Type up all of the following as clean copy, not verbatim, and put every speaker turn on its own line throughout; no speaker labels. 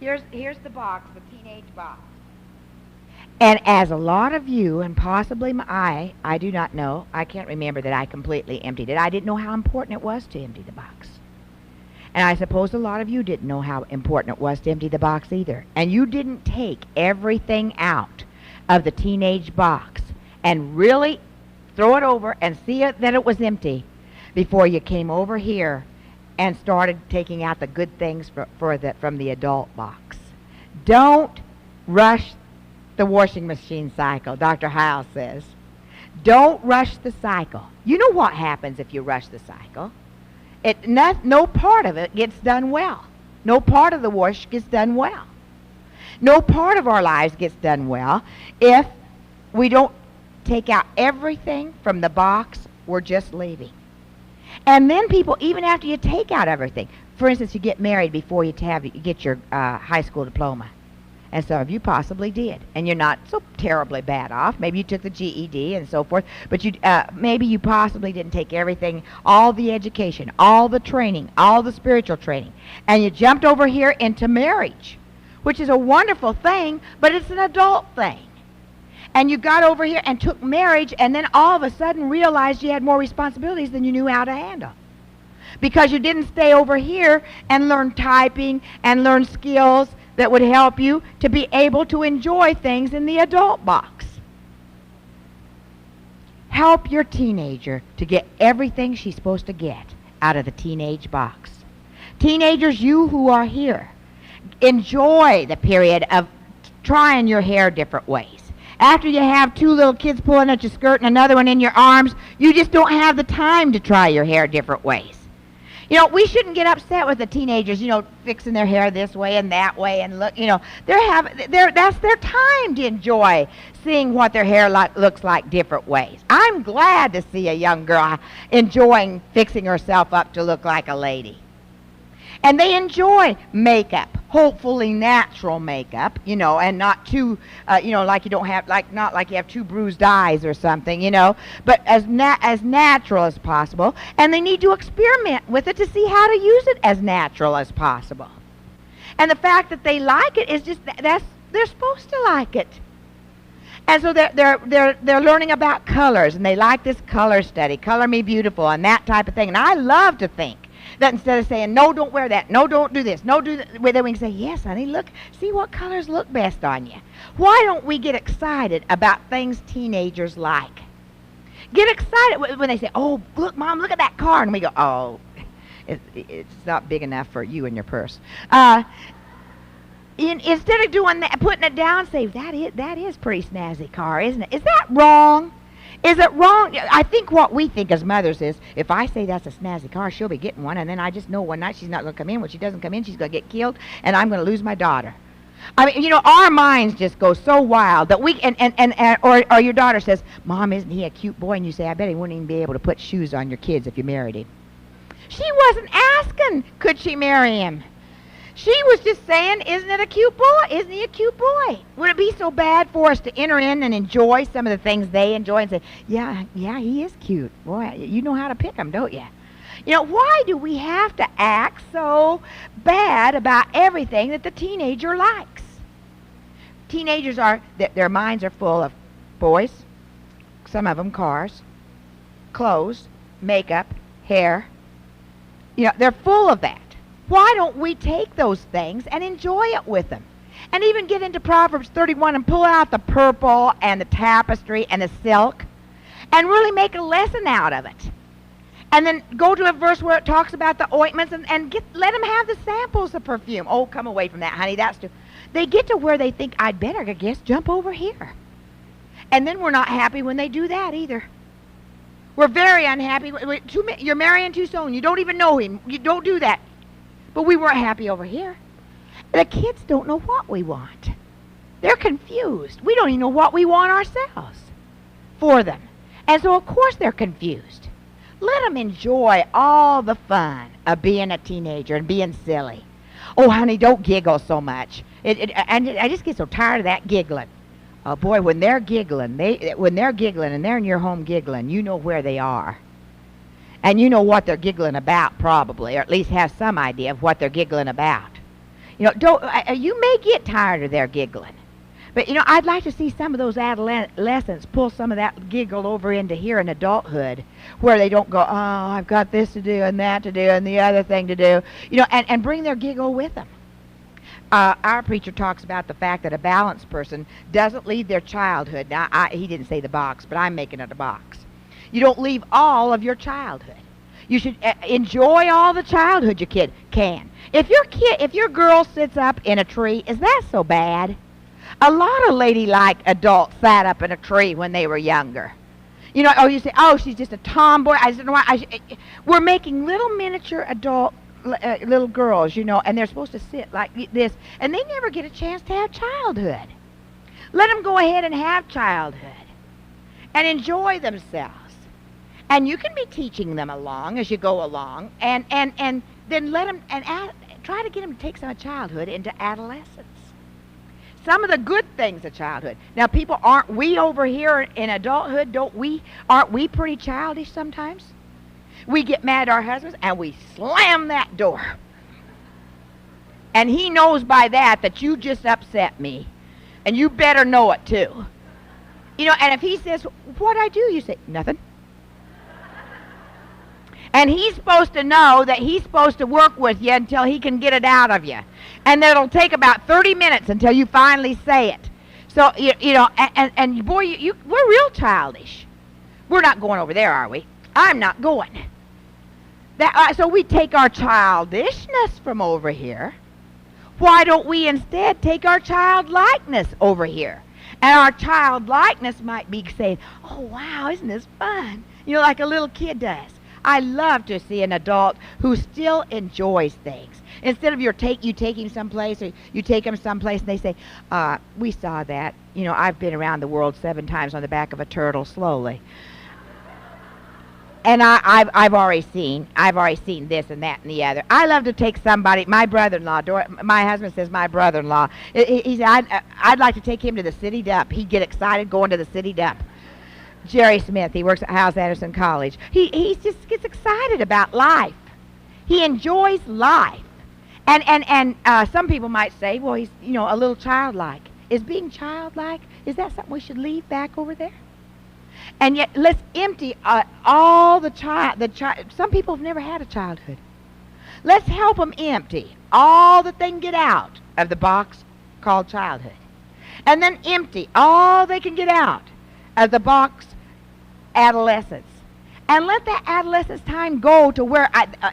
Here's the box, the teenage box. And as a lot of you, and possibly I do not know, I can't remember that I completely emptied it. I didn't know how important it was to empty the box. And I suppose a lot of you didn't know how important it was to empty the box either. And you didn't take everything out of the teenage box and really throw it over and see that it was empty before you came over here and started taking out the good things from the adult box. Don't rush the washing machine cycle, Dr. Howell says. Don't rush the cycle. You know what happens if you rush the cycle? No part of it gets done well. No part of the wash gets done well. No part of our lives gets done well if we don't take out everything from the box we're just leaving. And then people, even after you take out everything, for instance, you get married before you get your high school diploma. And some of you possibly did. And you're not so terribly bad off. Maybe you took the GED and so forth. But maybe you possibly didn't take everything, all the education, all the training, all the spiritual training. And you jumped over here into marriage, which is a wonderful thing, but it's an adult thing. And you got over here and took marriage and then all of a sudden realized you had more responsibilities than you knew how to handle. Because you didn't stay over here and learn typing and learn skills that would help you to be able to enjoy things in the adult box. Help your teenager to get everything she's supposed to get out of the teenage box. Teenagers, you who are here, enjoy the period of trying your hair different ways. After you have two little kids pulling at your skirt and another one in your arms, you just don't have the time to try your hair different ways. You know, we shouldn't get upset with the teenagers, fixing their hair this way and that way, and look, that's their time to enjoy seeing what their hair looks like different ways. I'm glad to see a young girl enjoying fixing herself up to look like a lady. And they enjoy makeup, hopefully natural makeup, and not too, like you don't have, not like you have two bruised eyes or something, but as natural as possible. And they need to experiment with it to see how to use it as natural as possible. And the fact that they like it is just they're supposed to like it. And so they're learning about colors, and they like this color study, Color Me Beautiful, and that type of thing. And I love to think that instead of saying, no, don't wear that, no, don't do this, no, do that, then we can say, yes, honey, look, see what colors look best on you. Why don't we get excited about things teenagers like? Get excited when they say, oh, look, Mom, look at that car. And we go, oh, it's not big enough for you and your purse. Instead of doing that, putting it down, say, that is pretty snazzy car, isn't it? Is that wrong? Is it wrong? I think what we think as mothers is, if I say that's a snazzy car, she'll be getting one, and then I just know one night she's not going to come in. When she doesn't come in, she's going to get killed, and I'm going to lose my daughter. I mean, our minds just go so wild that we, or your daughter says, Mom, isn't he a cute boy? And you say, I bet he wouldn't even be able to put shoes on your kids if you married him. She wasn't asking, could she marry him? She was just saying, isn't it a cute boy? Isn't he a cute boy? Would it be so bad for us to enter in and enjoy some of the things they enjoy and say, yeah, he is cute. Boy, you know how to pick him, don't you? Why do we have to act so bad about everything that the teenager likes? Teenagers their minds are full of boys, some of them cars, clothes, makeup, hair. They're full of that. Why don't we take those things and enjoy it with them? And even get into Proverbs 31 and pull out the purple and the tapestry and the silk and really make a lesson out of it. And then go to a verse where it talks about the ointments and let them have the samples of perfume. Oh, come away from that, honey. That's too. They get to where they think, I'd better, I guess, jump over here. And then we're not happy when they do that either. We're very unhappy. You're marrying too soon. You don't even know him. You don't do that. But we weren't happy over here. The kids don't know what we want. They're confused. We don't even know what we want ourselves for them. And so, of course, they're confused. Let them enjoy all the fun of being a teenager and being silly. Oh, honey, don't giggle so much. And I just get so tired of that giggling. Oh, boy, when they're giggling and they're in your home giggling, you know where they are. And you know what they're giggling about, probably, or at least have some idea of what they're giggling about. You know, don't you may get tired of their giggling. But, you know, I'd like to see some of those adolescents pull some of that giggle over into here in adulthood, where they don't go, oh, I've got this to do and that to do and the other thing to do, you know, and bring their giggle with them. Our preacher talks about the fact that a balanced person doesn't leave their childhood. Now, he didn't say the box, but I'm making it a box. You don't leave all of your childhood. You should enjoy all the childhood your kid can. If your girl sits up in a tree, is that so bad? A lot of ladylike adults sat up in a tree when they were younger. You know, you say, oh, she's just a tomboy. I don't know why. We're making little miniature adult little girls, you know, and they're supposed to sit like this, and they never get a chance to have childhood. Let them go ahead and have childhood and enjoy themselves. And you can be teaching them along as you go along, and then let them, try to get them to take some of childhood into adolescence. Some of the good things of childhood. Now, people, aren't we over here in adulthood, aren't we pretty childish sometimes? We get mad at our husbands and we slam that door. And he knows by that you just upset me. And you better know it too. You know, and if he says, what'd I do? You say, nothing. And he's supposed to know that he's supposed to work with you until he can get it out of you. And it'll take about 30 minutes until you finally say it. So, you know, and boy, we're real childish. We're not going over there, are we? I'm not going. So we take our childishness from over here. Why don't we instead take our childlikeness over here? And our childlikeness might be saying, oh, wow, isn't this fun? You know, like a little kid does. I love to see an adult who still enjoys things. Instead of you take him someplace, or you take him someplace and they say, we saw that. You know, I've been around the world 7 times on the back of a turtle slowly. And I've already seen this and that and the other. I love to take somebody, my brother-in-law, my husband says my brother-in-law, he said, I'd like to take him to the city dump. He'd get excited going to the city dump. Jerry Smith, he works at House Anderson College. He just gets excited about life. He enjoys life. And some people might say, well, he's, you know, a little childlike. Is being childlike, is that something we should leave back over there? And yet, let's empty all the child. Some people have never had a childhood. Let's help them empty all that they can get out of the box called childhood. And then empty all they can get out of the box adolescence. And let that adolescence time go to where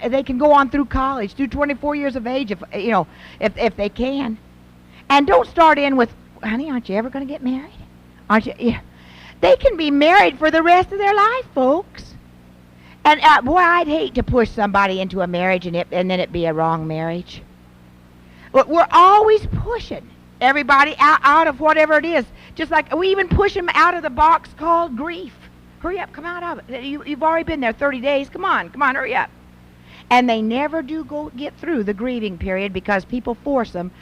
they can go on through college, through 24 years of age, if they can. And don't start in with, honey, aren't you ever going to get married? Aren't you? Yeah. They can be married for the rest of their life, folks. And boy, I'd hate to push somebody into a marriage and then it be a wrong marriage. But we're always pushing everybody out of whatever it is. Just like we even push them out of the box called grief. Hurry up, come out of it. You've already been there 30 days. Come on, hurry up. And they never do get through the grieving period because people force them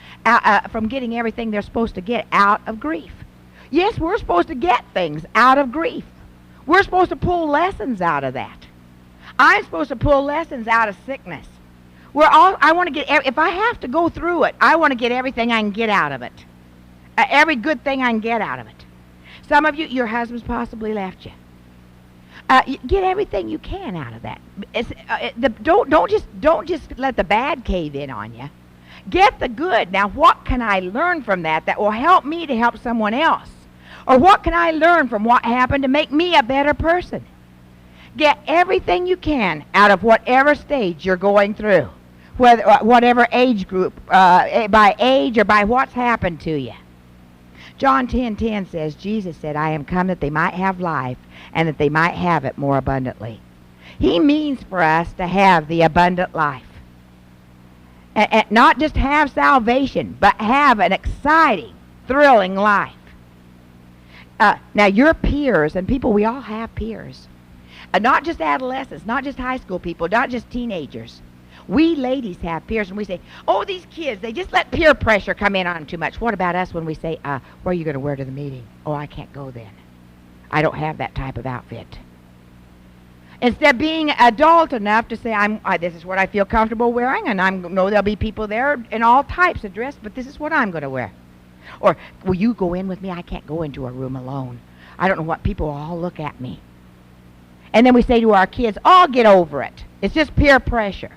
from getting everything they're supposed to get out of grief. Yes, we're supposed to get things out of grief. We're supposed to pull lessons out of that. I'm supposed to pull lessons out of sickness. I want to get, if I have to go through it, I want to get everything I can get out of it. Every good thing I can get out of it. Some of you, your husband's possibly left you. Get everything you can out of that. Don't just let the bad cave in on you. Get the good. Now, what can I learn from that will help me to help someone else? Or what can I learn from what happened to make me a better person? Get everything you can out of whatever stage you're going through, whatever age group, by age or by what's happened to you. John 10:10 says, Jesus said, I am come that they might have life and that they might have it more abundantly. He means for us to have the abundant life. And not just have salvation, but have an exciting, thrilling life. Now, your peers, and people, we all have peers. Not just adolescents, not just high school people, not just teenagers. We ladies have peers, and we say, oh, these kids, they just let peer pressure come in on them too much. What about us when we say, what are you going to wear to the meeting? Oh, I can't go then. I don't have that type of outfit. Instead of being adult enough to say, this is what I feel comfortable wearing, and I know there'll be people there in all types of dress, but this is what I'm going to wear. Or, will you go in with me? I can't go into a room alone. I don't know what people will all look at me. And then we say to our kids, get over it. It's just peer pressure.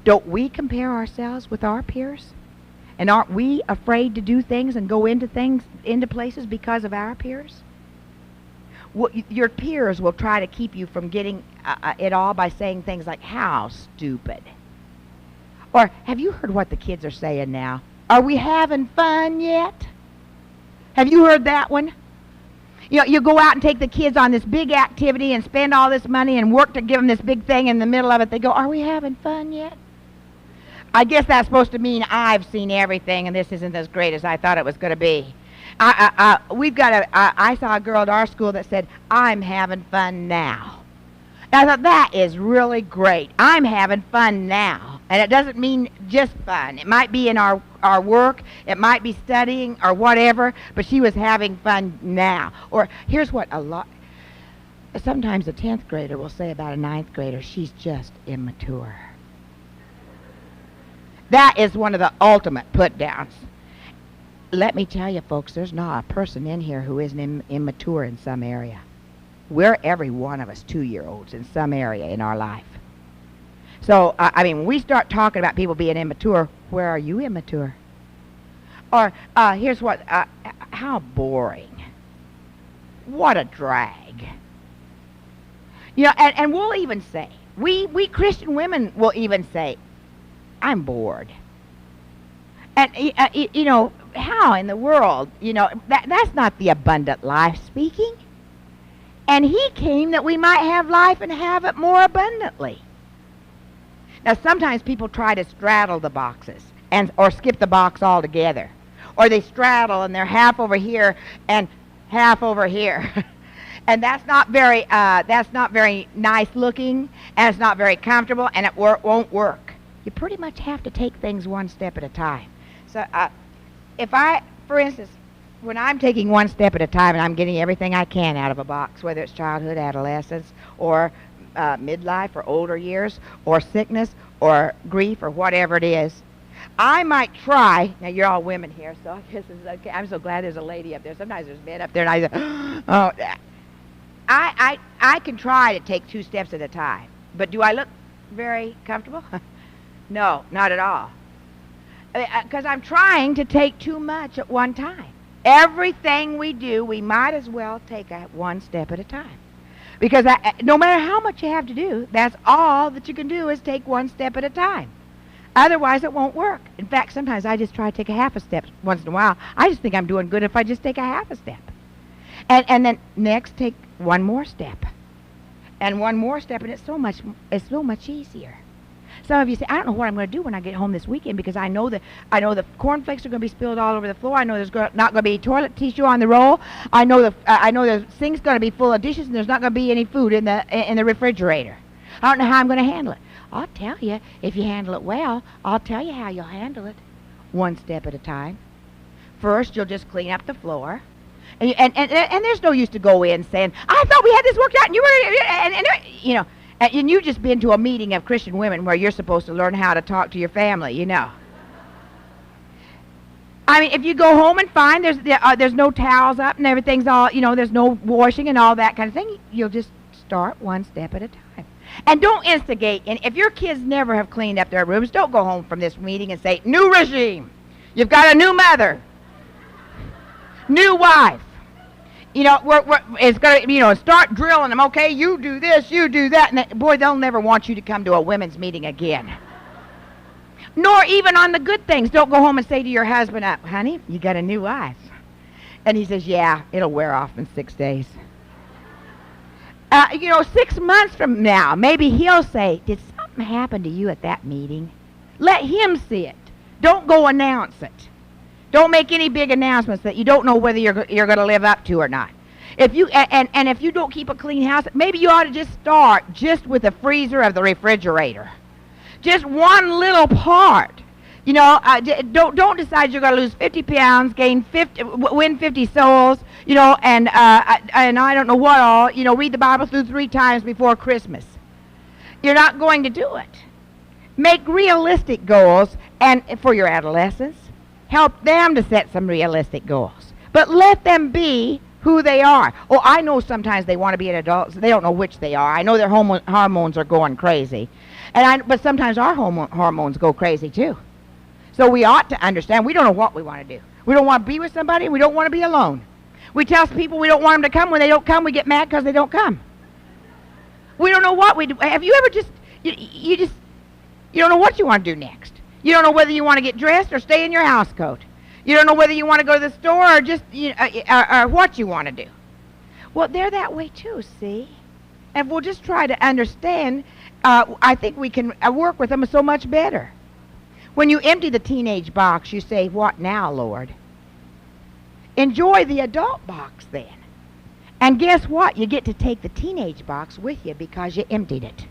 Don't we compare ourselves with our peers? And aren't we afraid to do things and go into places because of our peers? Your peers will try to keep you from getting it all by saying things like, how stupid. Or, have you heard what the kids are saying now? Are we having fun yet? Have you heard that one? You go out and take the kids on this big activity and spend all this money and work to give them this big thing. In the middle of it, they go, are we having fun yet? I guess that's supposed to mean I've seen everything and this isn't as great as I thought it was going to be. I saw a girl at our school that said, I'm having fun now. And I thought, that is really great. I'm having fun now. And it doesn't mean just fun. It might be in our work. It might be studying or whatever. But she was having fun now. Or here's what sometimes a 10th grader will say about a 9th grader, she's just immature. That is one of the ultimate put-downs. Let me tell you, folks, there's not a person in here who isn't immature in some area. We're every one of us 2-year-olds in some area in our life. So, when we start talking about people being immature, where are you immature? Or, here's what, how boring. What a drag. And we'll even say, we Christian women will even say, I'm bored. And, how in the world, that's not the abundant life speaking. And he came that we might have life and have it more abundantly. Now, sometimes people try to straddle the boxes or skip the box altogether. Or they straddle and they're half over here and half over here. And that's not very nice looking, and it's not very comfortable, and it won't work. You pretty much have to take things one step at a time. So for instance, when I'm taking one step at a time and I'm getting everything I can out of a box, whether it's childhood, adolescence, or midlife, or older years, or sickness, or grief, or whatever it is, I might try. Now, you're all women here, so I guess it's okay. I'm so glad there's a lady up there. Sometimes there's men up there, and I say, oh, I can try to take 2 steps at a time. But do I look very comfortable? No, not at all. Because I'm trying to take too much at one time. Everything we do, we might as well take one step at a time. Because no matter how much you have to do, that's all that you can do is take one step at a time. Otherwise, it won't work. In fact, sometimes I just try to take a half a step once in a while. I just think I'm doing good if I just take a half a step. And then next, take one more step. And one more step, and it's so much easier. Some of you say, I don't know what I'm going to do when I get home this weekend, because I know the cornflakes are going to be spilled all over the floor. I know there's not going to be toilet tissue on the roll. I know the sink's going to be full of dishes, and there's not going to be any food in the refrigerator. I don't know how I'm going to handle it. I'll tell you, if you handle it well, I'll tell you how you'll handle it. One step at a time. First, you'll just clean up the floor. And there's no use to go in saying, I thought we had this worked out, and you were, and you've just been to a meeting of Christian women where you're supposed to learn how to talk to your family, if you go home and find there's no towels up and everything's all, there's no washing and all that kind of thing, you'll just start one step at a time. And don't instigate. And if your kids never have cleaned up their rooms, don't go home from this meeting and say, new regime. You've got a new mother. New wife. It's going to, start drilling them. Okay, you do this, you do that. And boy, they'll never want you to come to a women's meeting again. Nor even on the good things. Don't go home and say to your husband, honey, you got a new wife. And he says, yeah, it'll wear off in 6 days. 6 months from now, maybe he'll say, did something happen to you at that meeting? Let him see it. Don't go announce it. Don't make any big announcements that you don't know whether you're going to live up to or not. If you if you don't keep a clean house, maybe you ought to just start just with the freezer of the refrigerator. Just one little part. You know, don't decide you're going to lose 50 pounds, win 50 souls, you know, and I don't know what all, you know, read the Bible through 3 times before Christmas. You're not going to do it. Make realistic goals, and for your adolescents, help them to set some realistic goals. But let them be who they are. Oh, I know sometimes they want to be an adult. So they don't know which they are. I know their hormones are going crazy. But sometimes our hormones go crazy too. So we ought to understand we don't know what we want to do. We don't want to be with somebody. We don't want to be alone. We tell people we don't want them to come. When they don't come, we get mad because they don't come. We don't know what we do. Have you ever you don't know what you want to do next. You don't know whether you want to get dressed or stay in your house coat. You don't know whether you want to go to the store or just or what you want to do. Well, they're that way too, see? And we'll just try to understand. I think we can work with them so much better. When you empty the teenage box, you say, "What now, Lord?" Enjoy the adult box then. And guess what? You get to take the teenage box with you because you emptied it.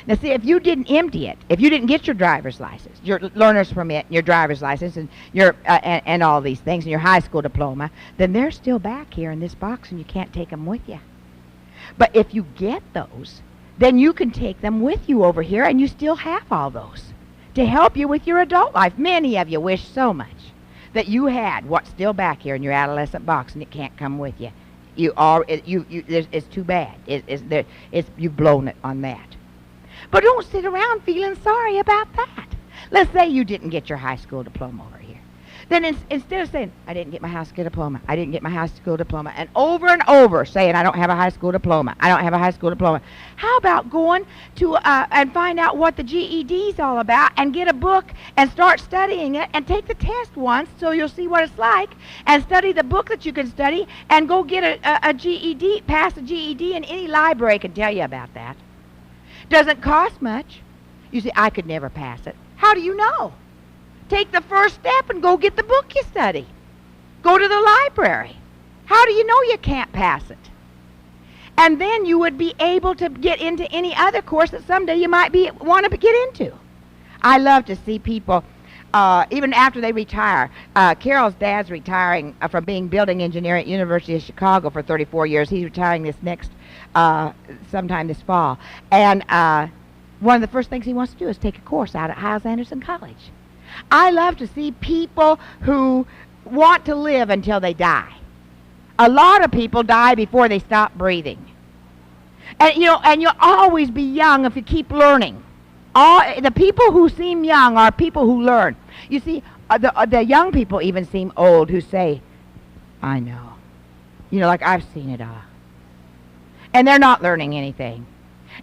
Now, see, if you didn't empty it, if you didn't get your driver's license, your learner's permit, your driver's license, and your and all these things, and your high school diploma, then they're still back here in this box, and you can't take them with you. But if you get those, then you can take them with you over here, and you still have all those to help you with your adult life. Many of you wish so much that you had what's still back here in your adolescent box, and it can't come with you. It's too bad. You've blown it on that. But don't sit around feeling sorry about that. Let's say you didn't get your high school diploma over here. Then instead of saying, "I didn't get my high school diploma, I didn't get my high school diploma," and over saying, "I don't have a high school diploma, I don't have a high school diploma," how about going to and find out what the GED is all about and get a book and start studying it and take the test once so you'll see what it's like and study the book that you can study and go get a GED, pass a GED, and any library can tell you about that. Doesn't cost much. You say, "I could never pass it." How do you know? Take the first step and go get the book you study. Go to the library. How do you know you can't pass it? And then you would be able to get into any other course that someday you might want to get into. I love to see people, even after they retire. Carol's dad's retiring from being building engineer at University of Chicago for 34 years. He's retiring this next sometime this fall. And one of the first things he wants to do is take a course out at Hyles-Anderson College. I love to see people who want to live until they die. A lot of people die before they stop breathing. And you'll always be young if you keep learning. The people who seem young are people who learn. You see, the young people even seem old who say, "I know." Like I've seen it all. And they're not learning anything.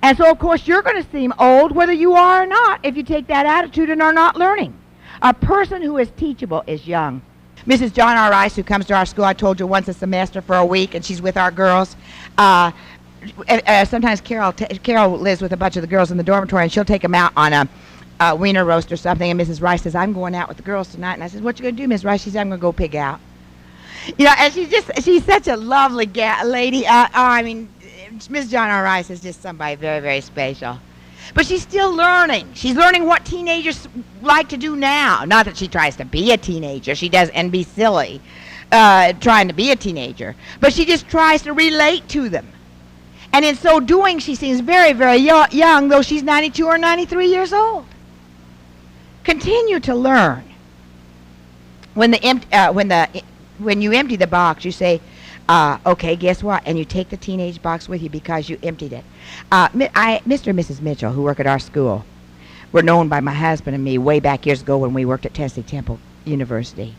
And so, of course, you're going to seem old whether you are or not if you take that attitude and are not learning. A person who is teachable is young. Mrs. John R. Rice, who comes to our school, I told you, once a semester for a week, and she's with our girls. Sometimes Carol lives with a bunch of the girls in the dormitory, and she'll take them out on a wiener roast or something, and Mrs. Rice says, "I'm going out with the girls tonight." And I said, "What you going to do, Miss Rice?" She said, "I'm going to go pig out." And she's such a lovely lady. Miss John R. Rice is just somebody very, very special. But she's still learning. She's learning what teenagers like to do now. Not that she tries to be a teenager. She does and be silly trying to be a teenager. But she just tries to relate to them. And in so doing, she seems very, very young, though she's 92 or 93 years old. Continue to learn. When you empty the box, you say, "Okay, guess what?" And you take the teenage box with you because you emptied it. Mr. and Mrs. Mitchell, who work at our school, were known by my husband and me way back years ago when we worked at Tennessee Temple University.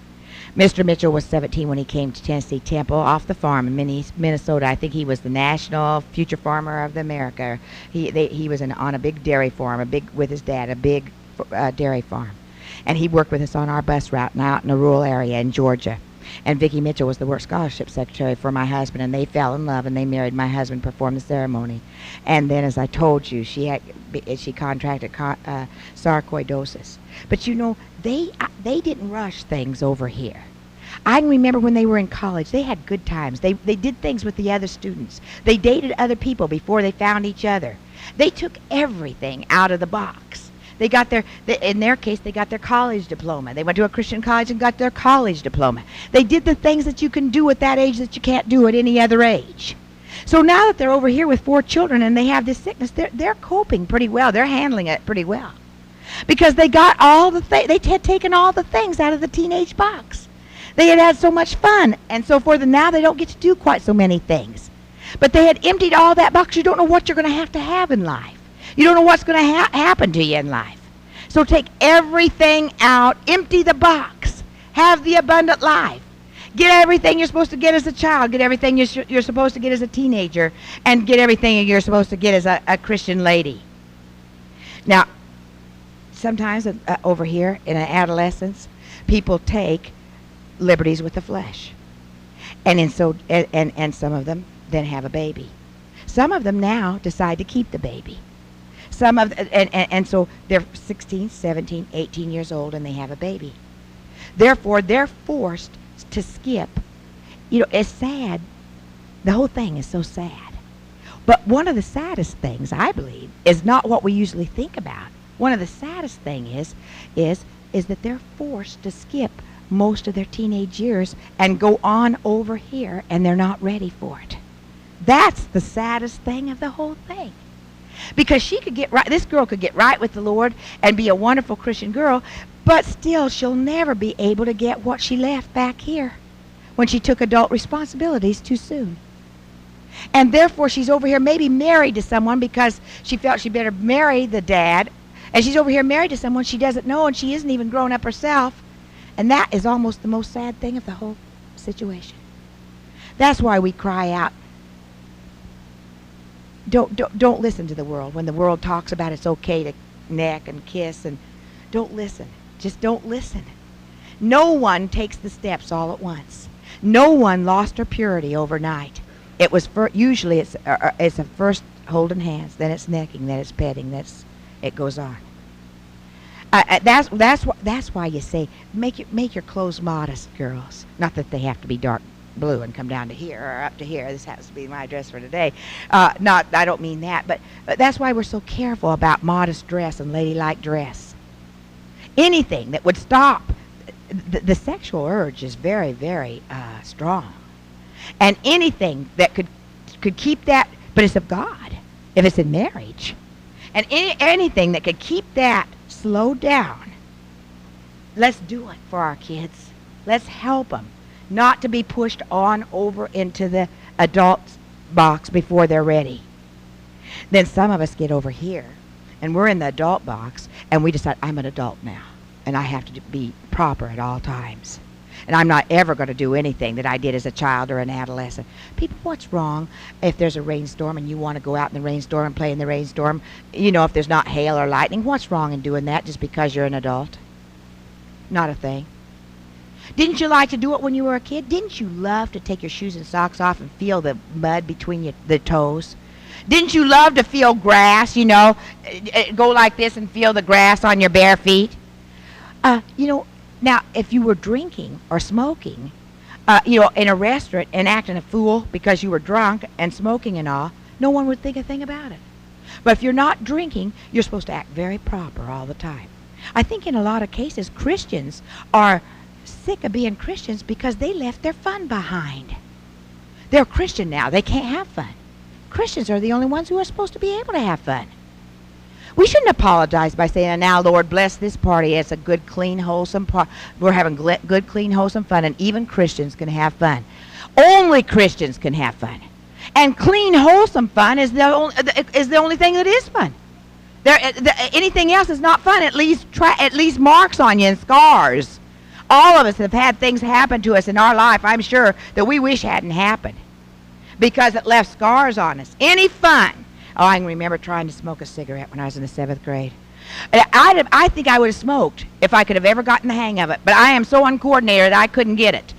Mr. Mitchell was 17 when he came to Tennessee Temple off the farm in Minnesota. I think he was the National Future Farmer of America. He was on a big dairy farm, with his dad, a big dairy farm. And he worked with us on our bus route and out in a rural area in Georgia. And Vicki Mitchell was the work scholarship secretary for my husband, and they fell in love, and they married. My husband performed the ceremony. And then, as I told you, she contracted sarcoidosis. But they didn't rush things over here. I can remember when they were in college, they had good times. They did things with the other students. They dated other people before they found each other. They took everything out of the box. They got in their case, they got their college diploma. They went to a Christian college and got their college diploma. They did the things that you can do at that age that you can't do at any other age. So now that they're over here with 4 children and they have this sickness, they're coping pretty well. They're handling it pretty well. Because they got all the they had taken all the things out of the teenage box. They had so much fun and so forth, and now they don't get to do quite so many things. But they had emptied all that box. You don't know what you're going to have in life. You don't know what's going to happen to you in life. So take everything out, empty the box, have the abundant life. Get everything you're supposed to get as a child, get everything you're supposed to get as a teenager, and get everything you're supposed to get as a Christian lady. Now, sometimes over here in adolescence, people take liberties with the flesh. And some of them then have a baby. Some of them now decide to keep the baby. And so they're 16, 17, 18 years old and they have a baby. Therefore, they're forced to skip. It's sad. The whole thing is so sad. But one of the saddest things, I believe, is not what we usually think about. One of the saddest things is that they're forced to skip most of their teenage years and go on over here, and they're not ready for it. That's the saddest thing of the whole thing. Because this girl could get right with the Lord and be a wonderful Christian girl, but still she'll never be able to get what she left back here when she took adult responsibilities too soon. And therefore she's over here maybe married to someone because she felt she better marry the dad, and she's over here married to someone she doesn't know, and she isn't even grown up herself. And that is almost the most sad thing of the whole situation. That's why we cry out, don't listen to the world. When the world talks about it's okay to neck and kiss, and don't listen. Just don't listen. No one takes the steps all at once. No one lost her purity overnight. It was usually it's a first holding hands, then it's necking, then it's petting, it goes on. That's why you say make your clothes modest, girls. Not that they have to be dark blue and come down to here or up to here. This happens to be my dress for today. I don't mean that, but that's why we're so careful about modest dress and ladylike dress. Anything that would stop the sexual urge is very, very strong, and anything that could keep that, but it's of God if it's in marriage, and anything that could keep that slowed down. Let's do it for our kids. Let's help them not to be pushed on over into the adult box before they're ready. Then some of us get over here and we're in the adult box and we decide, I'm an adult now and I have to be proper at all times, and I'm not ever going to do anything that I did as a child or an adolescent. People, what's wrong if there's a rainstorm and you want to go out in the rainstorm and play in the rainstorm? If there's not hail or lightning, what's wrong in doing that just because you're an adult? Not a thing. Didn't you like to do it when you were a kid? Didn't you love to take your shoes and socks off and feel the mud between the toes? Didn't you love to feel grass, go like this and feel the grass on your bare feet? Now, if you were drinking or smoking, in a restaurant and acting a fool because you were drunk and smoking and all, no one would think a thing about it. But if you're not drinking, you're supposed to act very proper all the time. I think in a lot of cases, Christians are sick of being Christians because they left their fun behind. They're Christian now. They can't have fun. Christians are the only ones who are supposed to be able to have fun. We shouldn't apologize by saying, now, Lord, bless this party. It's a good, clean, wholesome party. We're having good, clean, wholesome fun, and even Christians can have fun. Only Christians can have fun. And clean, wholesome fun is the only thing that is fun. Anything else is not fun. It leaves marks on you and scars. All of us have had things happen to us in our life, I'm sure, that we wish hadn't happened because it left scars on us. Any fun. Oh, I can remember trying to smoke a cigarette when I was in the 7th grade. I think I would have smoked if I could have ever gotten the hang of it, but I am so uncoordinated I couldn't get it.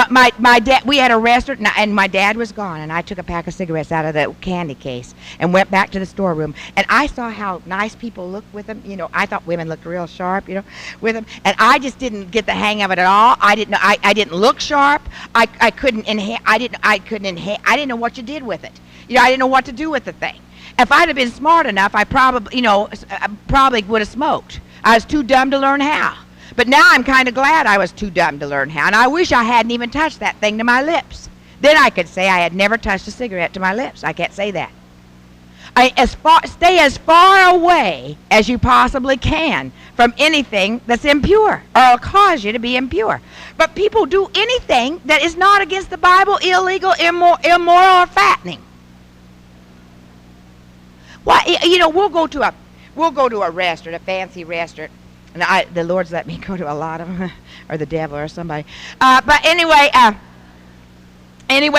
My dad, we had a restaurant, and my dad was gone, and I took a pack of cigarettes out of the candy case and went back to the storeroom, and I saw how nice people looked with them. I thought women looked real sharp, with them, and I just didn't get the hang of it at all. I didn't know. I didn't look sharp. I couldn't inhale. I didn't know what you did with it. I didn't know what to do with the thing. If I'd have been smart enough, I probably, probably would have smoked. I was too dumb to learn how. But now I'm kind of glad I was too dumb to learn how, and I wish I hadn't even touched that thing to my lips. Then I could say I had never touched a cigarette to my lips. I can't say that. Stay as far away as you possibly can from anything that's impure, or it'll cause you to be impure. But people do anything that is not against the Bible, illegal, immoral, or fattening. Why, we'll go to a restaurant, a fancy restaurant. And the Lord's let me go to a lot of them, or the devil or somebody. But anyway,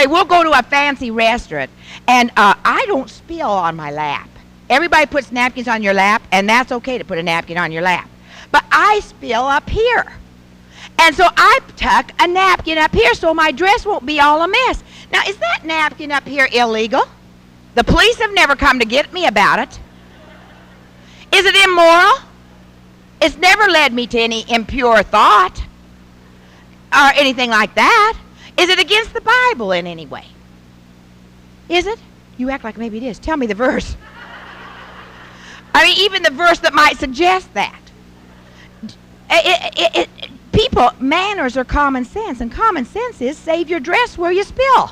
we'll go to a fancy restaurant, and I don't spill on my lap. Everybody puts napkins on your lap, and that's okay to put a napkin on your lap. But I spill up here. And so I tuck a napkin up here so my dress won't be all a mess. Now, is that napkin up here illegal? The police have never come to get me about it. Is it immoral? It's never led me to any impure thought or anything like that. Is it against the Bible in any way? Is it? You act like maybe it is. Tell me the verse. I mean, even the verse that might suggest that. People, manners are common sense, and common sense is save your dress where you spill.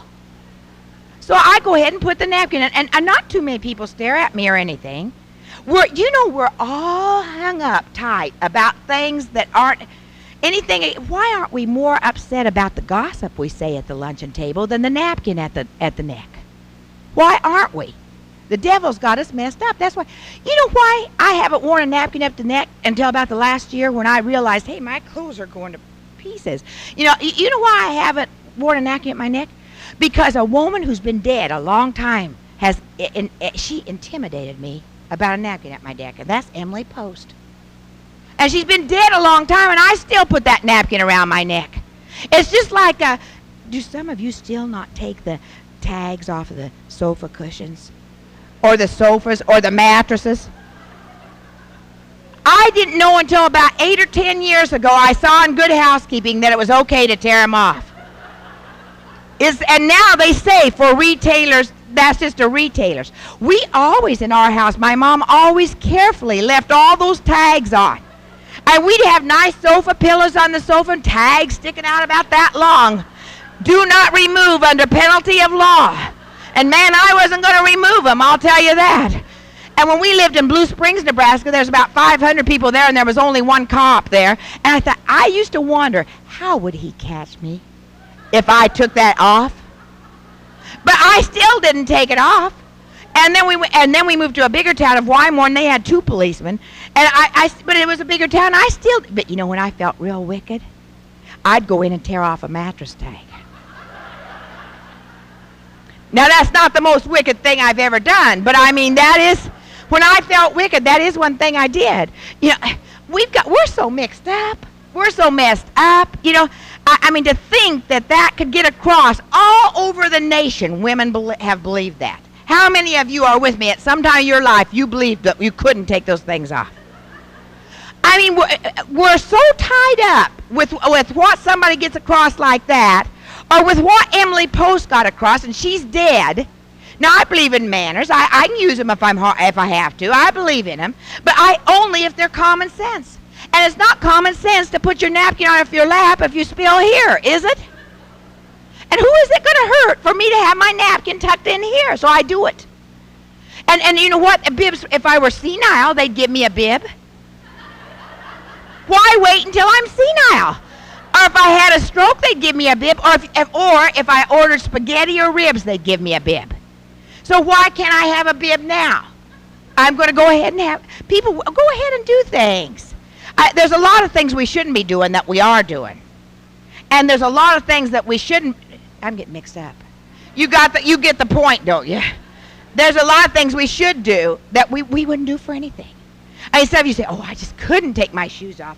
So I go ahead and put the napkin in, and not too many people stare at me or anything. We're all hung up tight about things that aren't anything. Why aren't we more upset about the gossip we say at the luncheon table than the napkin at the neck? Why aren't we? The devil's got us messed up. That's why. You know why I haven't worn a napkin up the neck until about the last year, when I realized, hey, my clothes are going to pieces. You know why I haven't worn a napkin at my neck? Because a woman who's been dead a long time she intimidated me about a napkin at my neck, and that's Emily Post. And she's been dead a long time, and I still put that napkin around my neck. It's just like, do some of you still not take the tags off of the sofa cushions, or the sofas, or the mattresses? I didn't know until about 8 or 10 years ago, I saw in Good Housekeeping that it was okay to tear them off. And now they say for retailers, that's just a retailer's. We always, in our house, my mom always carefully left all those tags on. And we'd have nice sofa pillows on the sofa and tags sticking out about that long. Do not remove under penalty of law. And man, I wasn't going to remove them, I'll tell you that. And when we lived in Blue Springs, Nebraska, there's about 500 people there, and there was only one cop there. And I used to wonder, how would he catch me if I took that off? But I still didn't take it off. And then we moved to a bigger town of Wymore, and they had 2 policemen. And but it was a bigger town. But you know, when I felt real wicked, I'd go in and tear off a mattress tag. Now, that's not the most wicked thing I've ever done, but I mean, that is, when I felt wicked, that is one thing I did. You know, we're so mixed up. We're so messed up. You know, I mean, to think that could get across all over the nation, women have believed that. How many of you are with me at some time in your life you believed that you couldn't take those things off? I mean, we're so tied up with what somebody gets across like that, or with what Emily Post got across, and she's dead. Now, I believe in manners. I can use them if I have to. I believe in them, but only if they're common sense. And it's not common sense to put your napkin on your lap if you spill here, is it? And who is it going to hurt for me to have my napkin tucked in here? So I do it. And you know what? Bibs, if I were senile, they'd give me a bib. Why wait until I'm senile? Or if I had a stroke, they'd give me a bib. Or if I ordered spaghetti or ribs, they'd give me a bib. So why can't I have a bib now? I'm going to go ahead and have people go ahead and do things. There's a lot of things we shouldn't be doing that we are doing. And there's a lot of things that we shouldn't. I'm getting mixed up. You get the point, don't you? There's a lot of things we should do that we wouldn't do for anything. I mean, some of you say, oh, I just couldn't take my shoes off.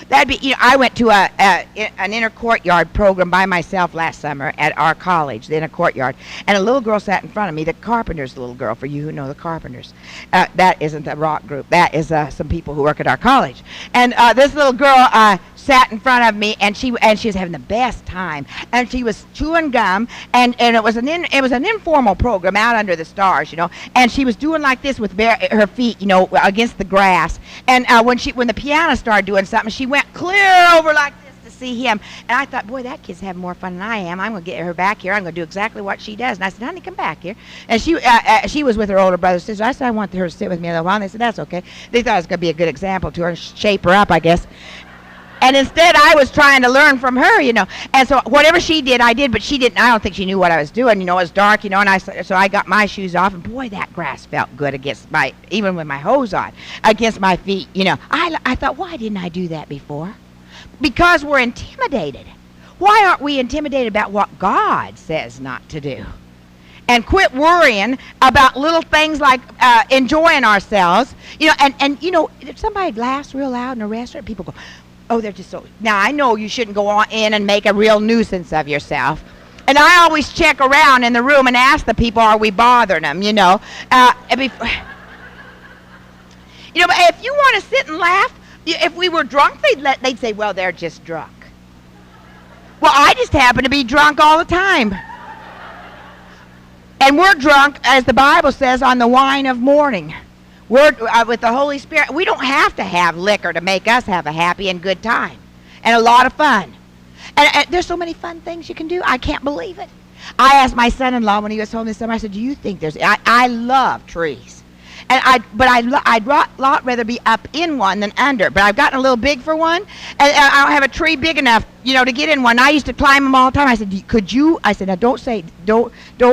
That'd be, I went to an inner courtyard program by myself last summer at our college, the inner courtyard, and a little girl sat in front of me, the Carpenters little girl, for you who know the Carpenters. That isn't a rock group. That is some people who work at our college. And this little girl sat in front of me, and she was having the best time, and she was chewing gum, and it was an informal program out under the stars, and she was doing like this with her feet, against the grass, and when the piano started doing something, she went clear over like this to see him, and I thought, boy, that kid's having more fun than I am. I'm going to get her back here. I'm going to do exactly what she does. And I said, honey, come back here. And she was with her older brother and sister. I said, I want her to sit with me a little while. And they said, that's okay. They thought it was going to be a good example to her and shape her up, I guess. And instead, I was trying to learn from her, And so whatever she did, I did, but she didn't. I don't think she knew what I was doing. It was dark, and so I got my shoes off, and boy, that grass felt good against even with my hose on, against my feet, I thought, why didn't I do that before? Because we're intimidated. Why aren't we intimidated about what God says not to do? And quit worrying about little things like enjoying ourselves. And if somebody laughs real loud in a restaurant, people go, oh, they're just so... Now, I know you shouldn't go on in and make a real nuisance of yourself. And I always check around in the room and ask the people, are we bothering them, But if you want to sit and laugh, if we were drunk, they'd say, well, they're just drunk. Well, I just happen to be drunk all the time. And we're drunk, as the Bible says, on the wine of morning. We're with the Holy Spirit. We don't have to have liquor to make us have a happy and good time and a lot of fun. And there's so many fun things you can do. I can't believe it. I asked my son-in-law when he was home this summer, I said, do you think I love trees. And I'd lot rather be up in one than under. But I've gotten a little big for one, and I don't have a tree big enough, to get in one. I used to climb them all the time. I said, could you? I said, now don't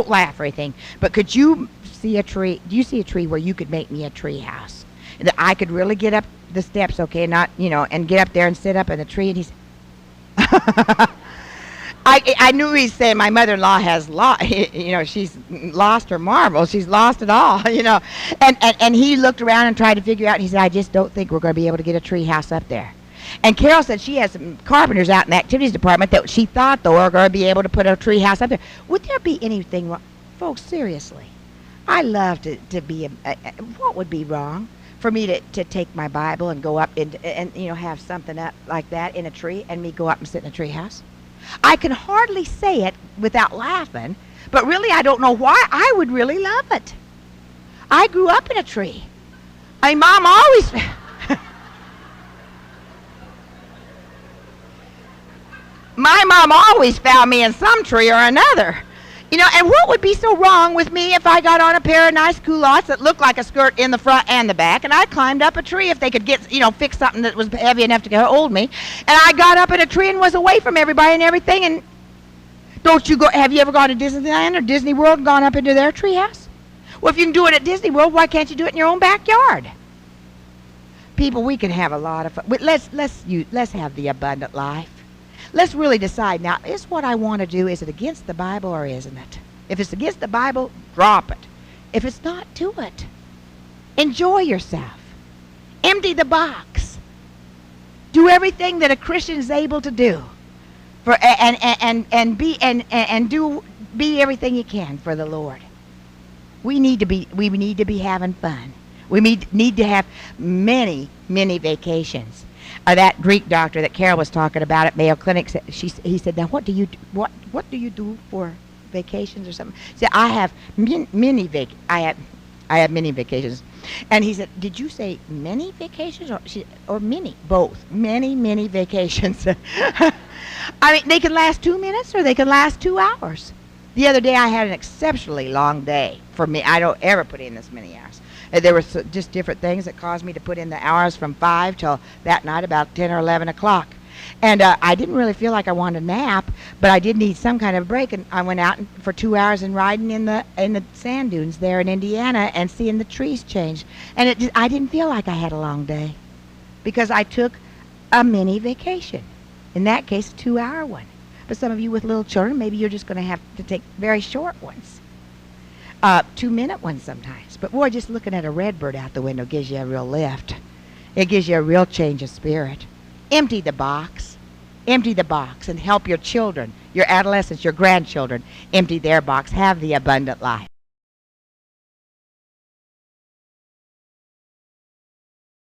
laugh or anything. But could you see a tree? Do you see a tree where you could make me a tree house that I could really get up the steps, okay, not and get up there and sit up in the tree? And he said, I knew he'd say my mother-in-law has she's lost her marbles. She's lost it all, And he looked around and tried to figure out, and he said, I just don't think we're going to be able to get a tree house up there. And Carol said she has some carpenters out in the activities department that she thought, though, are going to be able to put a tree house up there. Would there be anything wrong? Folks, seriously, I love to be what would be wrong for me to take my Bible and go up and have something up like that in a tree and me go up and sit in a tree house? I can hardly say it without laughing, but really I don't know why. I would really love it. I grew up in a tree. Mom always... My mom always found me in some tree or another. And what would be so wrong with me if I got on a pair of nice culottes that looked like a skirt in the front and the back, and I climbed up a tree if they could get, fix something that was heavy enough to hold me, and I got up in a tree and was away from everybody and everything, and have you ever gone to Disneyland or Disney World and gone up into their treehouse? Well, if you can do it at Disney World, why can't you do it in your own backyard? People, we can have a lot of fun. Let's have the abundant life. Let's really decide now, is what I want to do, is it against the Bible or isn't it? If it's against the Bible, drop it. If it's not, do it. Enjoy yourself. Empty the box. Do everything that a Christian is able to do. Be everything you can for the Lord. We need to be having fun. We need to have many, many vacations. That Greek doctor that Carol was talking about at Mayo Clinic, he said, now what do you do for vacations or something? See, I have many vacations. And he said, did you say many vacations or many? Both. Many vacations. They can last 2 minutes or they can last 2 hours. The other day I had an exceptionally long day for me. I don't ever put in this many hours. There were just different things that caused me to put in the hours from 5 till that night about 10 or 11 o'clock. And I didn't really feel like I wanted a nap, but I did need some kind of break. And I went out for 2 hours and riding in the sand dunes there in Indiana and seeing the trees change. And I didn't feel like I had a long day because I took a mini vacation. In that case, a 2-hour one. But some of you with little children, maybe you're just going to have to take very short ones. 2-minute ones sometimes. But boy, just looking at a redbird out the window gives you a real lift. It gives you a real change of spirit. Empty the box. Empty the box and help your children, your adolescents, your grandchildren empty their box. Have the abundant life.